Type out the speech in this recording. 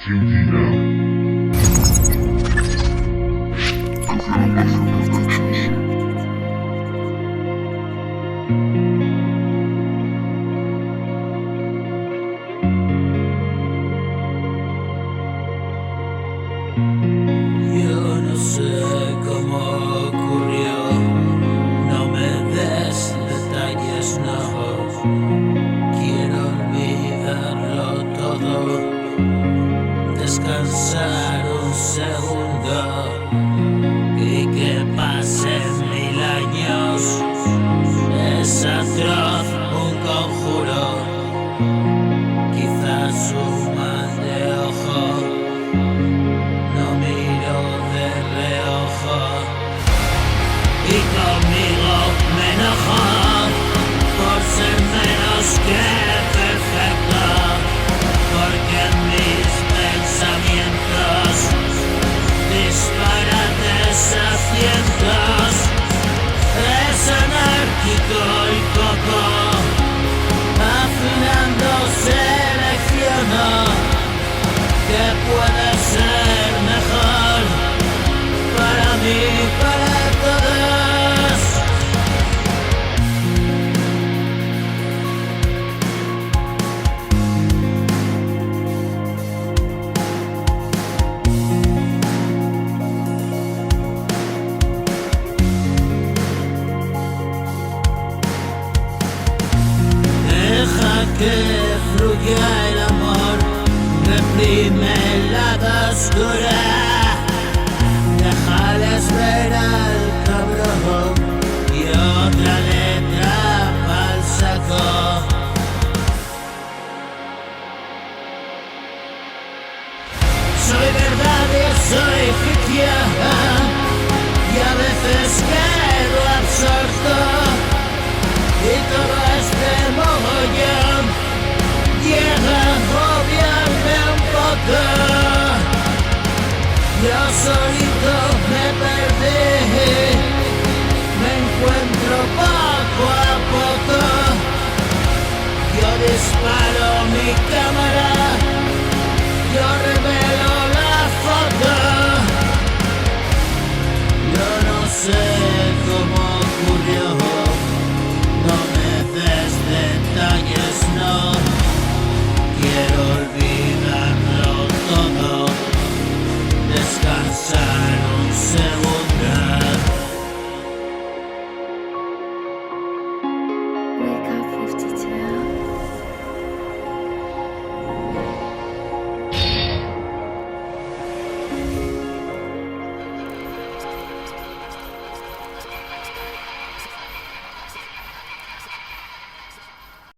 Argentina. Yo no sé cómo ocurrió, no me des detalles, no. Quiero olvidarlo todo, descansar un segundo y que pasen 1000 años. Es atroz un conjuro, quizás un mal de ojo. No miro de reojo y conmigo me enojo por ser menos que perfecto, porque en mis pensamientos disparates a cientos. Es anárquico y poco, afinando selecciono que puede ser mejor para mí, para todos. Deja que fluya el amor, reprime el lado oscuro, déjales ver al cabrón y otra letra pa'l saco. Soy verdad y soy ficción, y a veces quedo absorto, y todo este mogollón llega a agobiarme un poco. Yo solito me perdí, me encuentro poco a poco. Yo disparo mi cámara, yo revelo la foto. Yo no sé